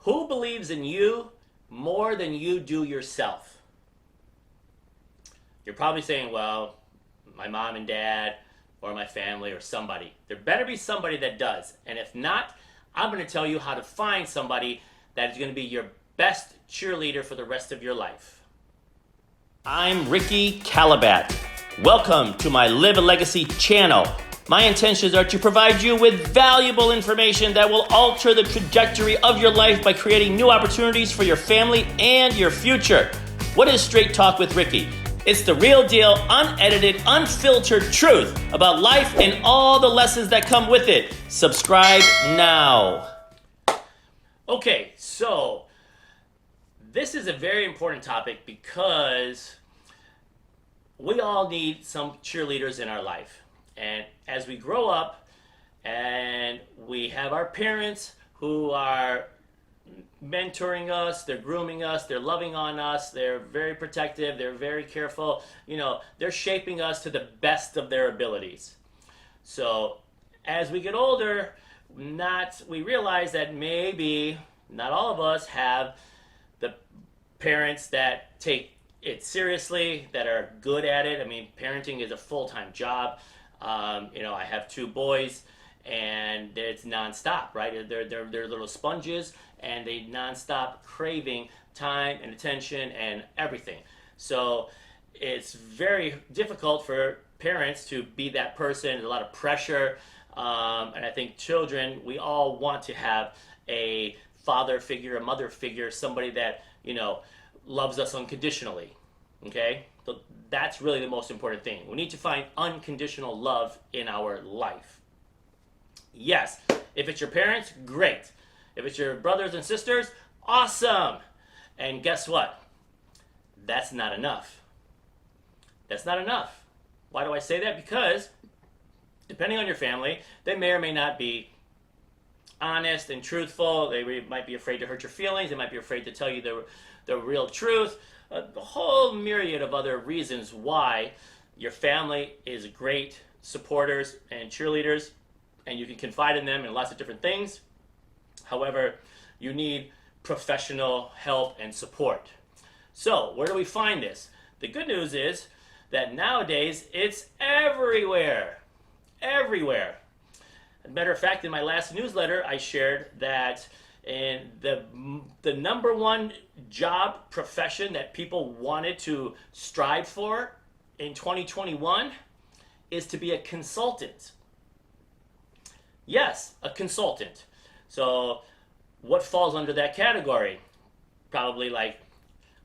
Who believes in you more than you do yourself? You're probably saying, well, my mom and dad, or my family, or somebody. There better be somebody that does. And if not, I'm going to tell you how to find somebody that is going to be your best cheerleader for the rest of your life. I'm Ricky Kallabat. Welcome to my Live a Legacy channel. My intentions are to provide you with valuable information that will alter the trajectory of your life by creating new opportunities for your family and your future. What is Straight Talk with Ricky? It's the real deal, unedited, unfiltered truth about life and all the lessons that come with it. Subscribe now. Okay, so this is a very important topic because we all need some cheerleaders in our life. And as we grow up and we have our parents who are mentoring us, they're grooming us, they're loving on us, they're very protective, they're very careful, they're shaping us to the best of their abilities. So as we get older, we realize that maybe not all of us have the parents that take it seriously, that are good at it. I mean, parenting is a full-time job. I have two boys, and it's nonstop, right? They're little sponges, and they nonstop craving time and attention and everything. So it's very difficult for parents to be that person. There's a lot of pressure, and I think children, we all want to have a father figure, a mother figure, somebody that loves us unconditionally. Okay, so that's really the most important thing. We need to find unconditional love in our life. Yes, if it's your parents, great. If it's your brothers and sisters, awesome. And guess what? That's not enough. That's not enough. Why do I say that? Because depending on your family, they may or may not be honest and truthful. They might be afraid to hurt your feelings. They might be afraid to tell you the real truth. A whole myriad of other reasons why your family is great supporters and cheerleaders, and you can confide in them in lots of different things. However, you need professional help and support. So, where do we find this? The good news is that nowadays it's everywhere. Everywhere. As a matter of fact, in my last newsletter, I shared that in the number one job profession that people wanted to strive for in 2021 is to be a consultant. Yes, a consultant. So what falls under that category? Probably like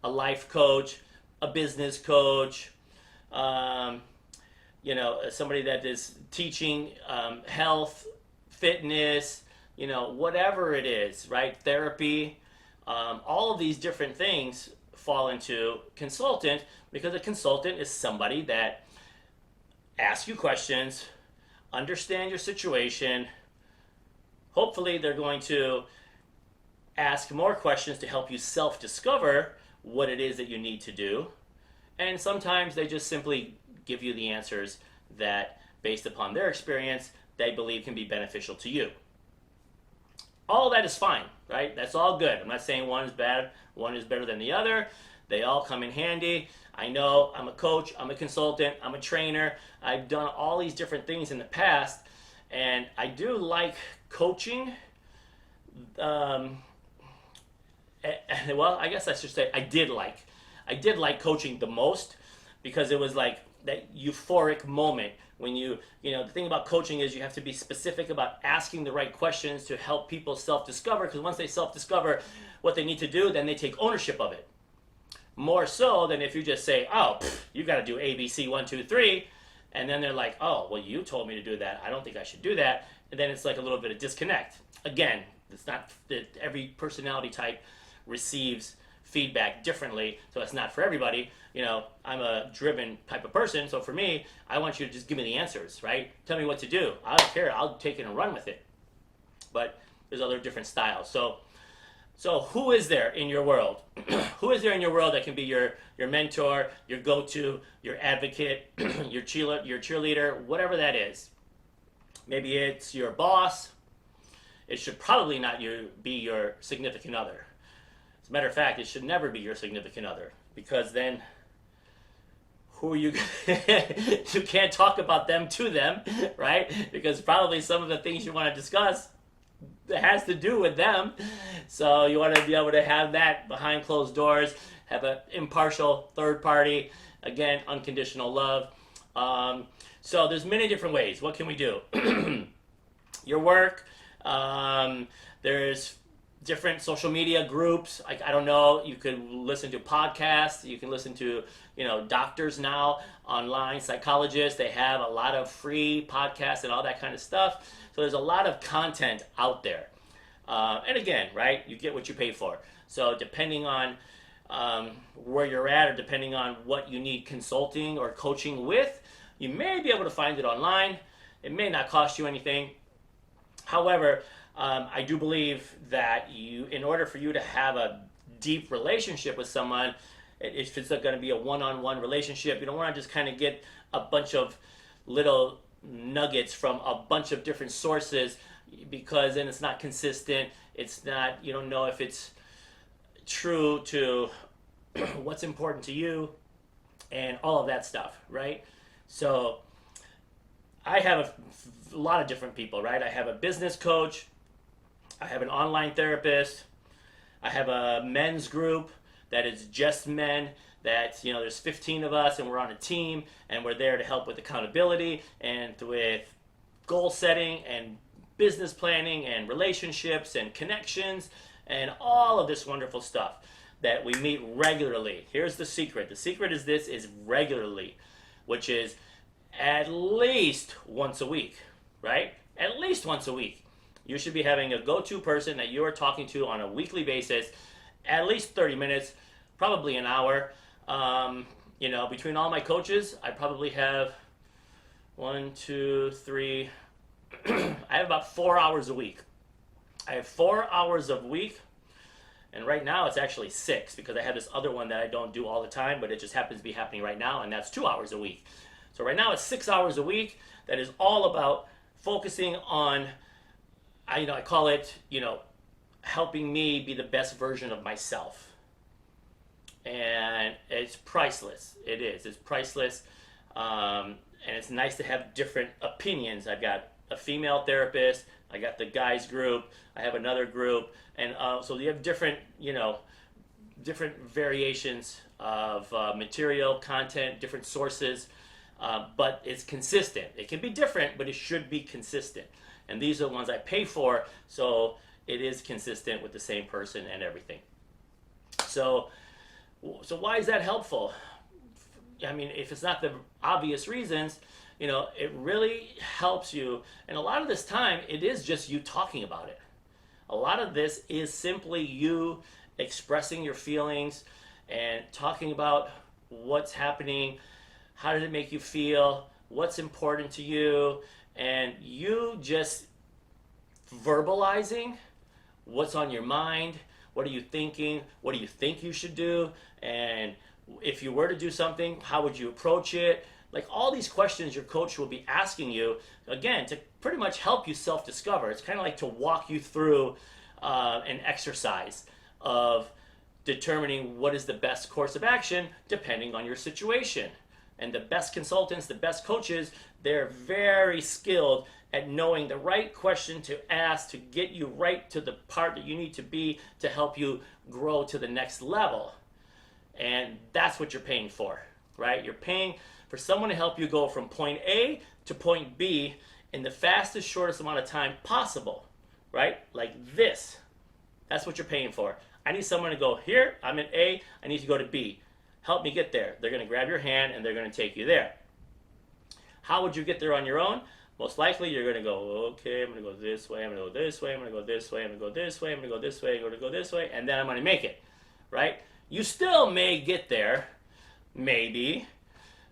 a life coach, a business coach, somebody that is teaching health, fitness, whatever it is, right? Therapy, all of these different things fall into consultant, because a consultant is somebody that asks you questions, understand your situation. Hopefully they're going to ask more questions to help you self-discover what it is that you need to do. And sometimes they just simply give you the answers that, based upon their experience, they believe can be beneficial to you. All that is fine, right? That's all good. I'm not saying one is bad, one is better than the other. They all come in handy. I know I'm a coach, I'm a consultant, I'm a trainer. I've done all these different things in the past, and I do like coaching. Well, I guess I should say I did like coaching the most, because it was like that euphoric moment when the thing about coaching is you have to be specific about asking the right questions to help people self-discover, because once they self-discover what they need to do, then they take ownership of it. More so than if you just say, you got to do A, B, C, 1, 2, 3, and then they're like, oh, well, you told me to do that. I don't think I should do that. And then it's like a little bit of disconnect. Again, it's not that every personality type receives feedback differently, so it's not for everybody. I'm a driven type of person, so for me, I want you to just give me the answers, right? Tell me what to do. I don't care. I'll take it and run with it. But there's other different styles. So who is there in your world? Who is there in your world that can be your mentor, your go-to, your advocate, your cheerleader, whatever that is? Maybe it's your boss. it should probably not be your significant other. As a matter of fact, it should never be your significant other, because then who are you? You can't talk about them to them, right? Because probably some of the things you want to discuss has to do with them. So you want to be able to have that behind closed doors, have an impartial third party. Again, unconditional love. So there's many different ways. What can we do? Your work. There's different social media groups. I don't know. You could listen to podcasts. You can listen to, doctors now online, psychologists. They have a lot of free podcasts and all that kind of stuff. So there's a lot of content out there. And again, right, you get what you pay for. So depending on where you're at, or depending on what you need consulting or coaching with, you may be able to find it online. It may not cost you anything. However, I do believe that in order for you to have a deep relationship with someone, if it's going to be a one-on-one relationship, you don't want to just kind of get a bunch of little nuggets from a bunch of different sources, because then it's not consistent. It's not, you don't know if it's true to what's important to you and all of that stuff, right? So I have a lot of different people, right? I have a business coach. I have an online therapist. I have a men's group that is just men, that, there's 15 of us and we're on a team, and we're there to help with accountability and with goal setting and business planning and relationships and connections and all of this wonderful stuff that we meet regularly. Here's the secret. The secret is regularly, which is at least once a week, right? At least once a week. You should be having a go-to person that you are talking to on a weekly basis, at least 30 minutes, probably an hour. Between all my coaches, I probably have 1, 2, 3, I have about 4 hours a week. I have 4 hours a week, and right now it's actually 6, because I have this other one that I don't do all the time, but it just happens to be happening right now, and that's 2 hours a week. So right now it's 6 hours a week that is all about focusing on, I call it, helping me be the best version of myself. And it's priceless. It is. It's priceless. And it's nice to have different opinions. I've got a female therapist. I got the guys group. I have another group. And so you have different, different variations of material, content, different sources. But it's consistent. It can be different, but it should be consistent. And these are the ones I pay for, so it is consistent with the same person and everything. So why is that helpful? I mean, if it's not the obvious reasons, it really helps you. And a lot of this time, it is just you talking about it. A lot of this is simply you expressing your feelings and talking about what's happening, how did it make you feel, what's important to you, and you just verbalizing what's on your mind, what are you thinking, what do you think you should do, and if you were to do something, how would you approach it? Like all these questions your coach will be asking you, again, to pretty much help you self-discover. It's kind of like to walk you through an exercise of determining what is the best course of action depending on your situation. And the best consultants, the best coaches, they're very skilled at knowing the right question to ask to get you right to the part that you need to be to help you grow to the next level. And that's what you're paying for, right? You're paying for someone to help you go from point A to point B in the fastest, shortest amount of time possible, right? Like this. That's what you're paying for. I need someone to go, here, I'm in A, I need to go to B. Help me get there. They're going to grab your hand and they're going to take you there. How would you get there on your own? Most likely you're going to go, okay, I'm going to go this way, I'm going to go this way, I'm going to go this way, I'm going to go this way, I'm going to go this way, I'm going to go this way, and then I'm going to make it, right? You still may get there, maybe.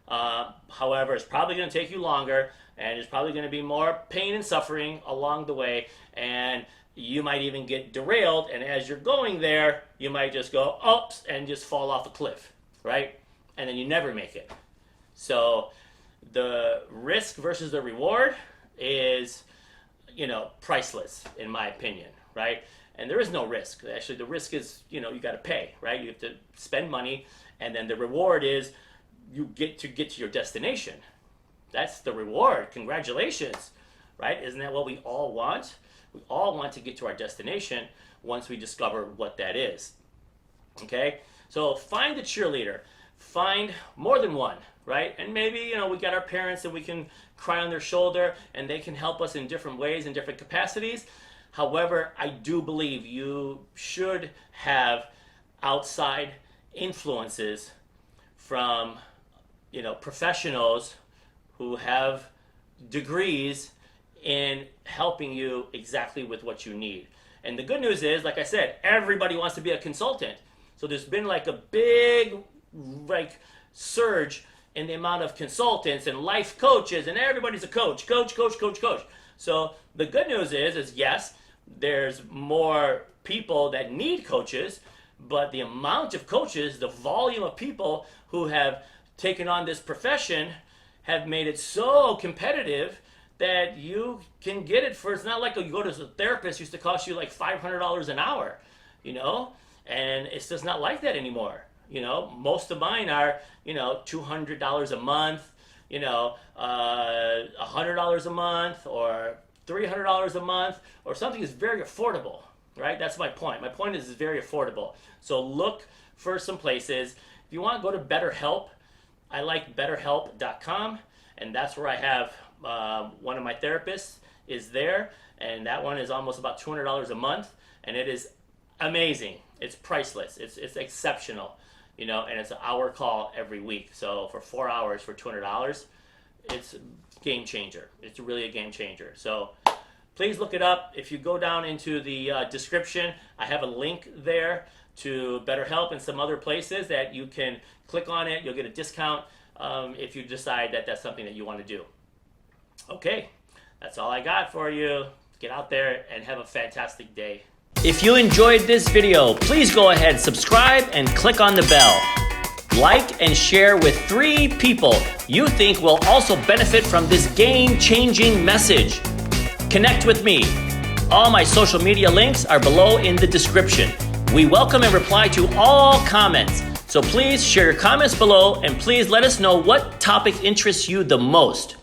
However, it's probably going to take you longer, and there's probably going to be more pain and suffering along the way, and you might even get derailed, and as you're going there, you might just go, oops, and just fall off a cliff, right? And then you never make it. So the risk versus the reward is, priceless in my opinion, right? And there is no risk. Actually, the risk is, you got to pay, right? You have to spend money, and then the reward is you get to your destination. That's the reward. Congratulations, right? Isn't that what we all want? We all want to get to our destination once we discover what that is. Okay? So find a cheerleader. Find more than one, right? And maybe, we got our parents and we can cry on their shoulder and they can help us in different ways, in different capacities. However, I do believe you should have outside influences from, professionals who have degrees in helping you exactly with what you need. And the good news is, like I said, everybody wants to be a consultant. So there's been like a big surge in the amount of consultants and life coaches, and everybody's a coach. So the good news is yes, there's more people that need coaches, but the amount of coaches, the volume of people who have taken on this profession have made it so competitive that you can get it for, it's not like you go to a therapist, used to cost you like $500 an hour, and it's just not like that anymore. Most of mine are, $200 a month, $100 a month, or $300 a month, or something that's very affordable, right? That's my point. My point is it's very affordable. So look for some places. If you want to go to BetterHelp, I like BetterHelp.com, and that's where I have one of my therapists is there, and that one is almost about $200 a month, and it is amazing. It's priceless. It's exceptional, and it's an hour call every week. So for 4 hours for $200, it's a game changer. It's really a game changer. So please look it up. If you go down into the description, I have a link there to BetterHelp and some other places that you can click on it. You'll get a discount if you decide that that's something that you want to do. Okay, that's all I got for you. Get out there and have a fantastic day. If you enjoyed this video, please go ahead, subscribe, and click on the bell. Like and share with 3 people you think will also benefit from this game-changing message. Connect with me. All my social media links are below in the description. We welcome and reply to all comments. So please share your comments below, and please let us know what topic interests you the most.